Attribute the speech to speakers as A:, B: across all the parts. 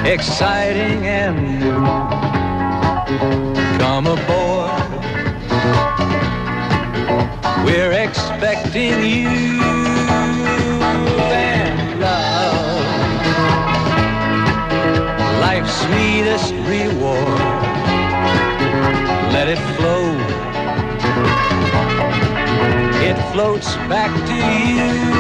A: exciting and new. Come aboard, we're expecting you and love, life's sweetest reward. Let it flow, it floats back to you.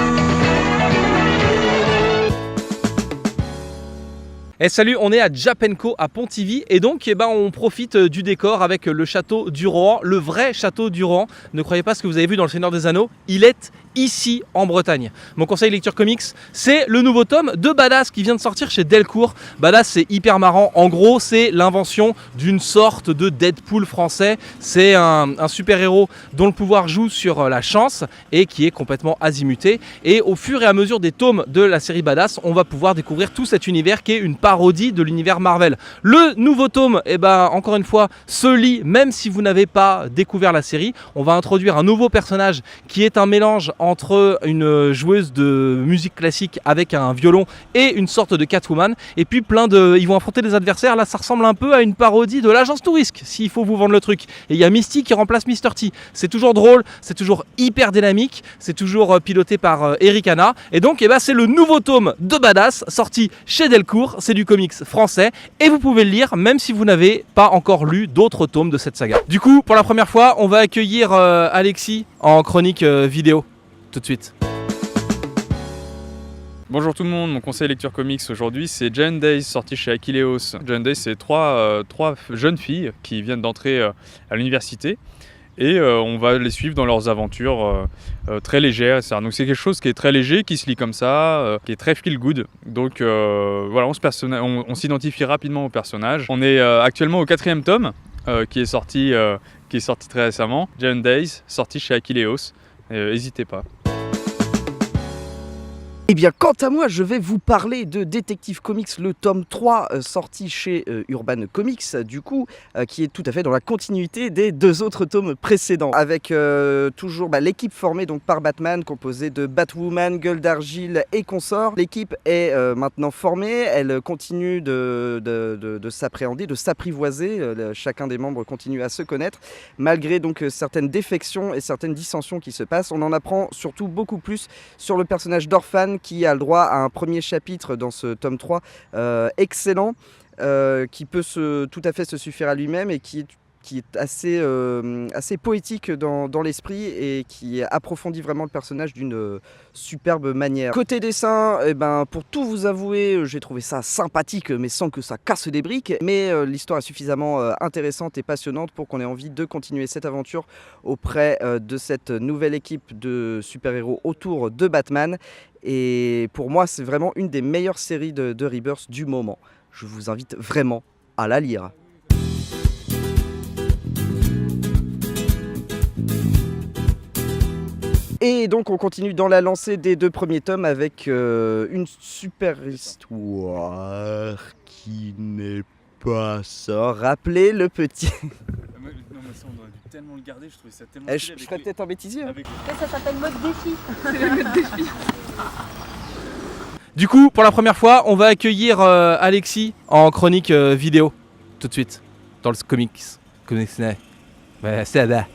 B: Et salut, on est à Japenco à Pontivy et donc on profite du décor avec le château du Rohan, le vrai château du Rohan. Ne croyez pas ce que vous avez vu dans le Seigneur des Anneaux, il est ici en Bretagne. Mon conseil lecture comics, c'est le nouveau tome de Badass qui vient de sortir chez Delcourt. Badass, c'est hyper marrant. En gros, c'est l'invention d'une sorte de Deadpool français. C'est un super-héros dont le pouvoir joue sur la chance et qui est complètement azimuté. Et au fur et à mesure des tomes de la série Badass, on va pouvoir découvrir tout cet univers qui est une parodie de l'univers Marvel. Le nouveau tome, encore une fois, se lit même si vous n'avez pas découvert la série. On va introduire un nouveau personnage qui est un mélange entre une joueuse de musique classique avec un violon et une sorte de Catwoman. Et puis ils vont affronter des adversaires. Là, ça ressemble un peu à une parodie de l'agence Touriste, s'il faut vous vendre le truc. Et il y a Misty qui remplace Mr. T. C'est toujours drôle, c'est toujours hyper dynamique, c'est toujours piloté par Eric Hanna. Et donc, c'est le nouveau tome de Badass sorti chez Delcourt. C'est du comics français et vous pouvez le lire même si vous n'avez pas encore lu d'autres tomes de cette saga. Du coup, pour la première fois, on va accueillir Alexis en chronique vidéo. Tout de suite.
C: Bonjour tout le monde, mon conseil lecture comics aujourd'hui c'est Giant Days sorti chez Akileos. Giant Days c'est trois jeunes filles qui viennent d'entrer à l'université et on va les suivre dans leurs aventures très légères. Donc c'est quelque chose qui est très léger, qui se lit comme ça, qui est très feel good. Donc voilà, on s'identifie rapidement au personnage. On est actuellement au 4e tome qui est sorti très récemment. Giant Days sorti chez Akileos. N'hésitez pas.
D: Eh bien, quant à moi, je vais vous parler de Detective Comics, le tome 3, sorti chez Urban Comics, du coup, qui est tout à fait dans la continuité des 2 autres tomes précédents, avec toujours l'équipe formée donc, par Batman, composée de Batwoman, Gueule d'Argile et consorts. L'équipe est maintenant formée, elle continue de s'appréhender, de s'apprivoiser, chacun des membres continue à se connaître, malgré donc certaines défections et certaines dissensions qui se passent. On en apprend surtout beaucoup plus sur le personnage d'Orphan, qui a le droit à un premier chapitre dans ce tome 3 excellent, qui peut tout à fait se suffire à lui-même et qui est assez poétique dans l'esprit et qui approfondit vraiment le personnage d'une superbe manière. Côté dessin, pour tout vous avouer, j'ai trouvé ça sympathique mais sans que ça casse des briques, mais l'histoire est suffisamment intéressante et passionnante pour qu'on ait envie de continuer cette aventure auprès de cette nouvelle équipe de super-héros autour de Batman. Et pour moi, c'est vraiment une des meilleures séries de Rebirth du moment. Je vous invite vraiment à la lire. Et donc on continue dans la lancée des 2 premiers tomes avec une super histoire qui n'est pas ça. Rappelez le petit...
C: Non mais ça on aurait dû tellement le garder, je trouvais ça tellement
D: Je ferais peut-être un bêtisier.
E: Ça s'appelle mode défi. C'est le mode défi.
B: Du coup, pour la première fois, on va accueillir Alexis en chronique vidéo. Tout de suite, dans le comics. C'est là.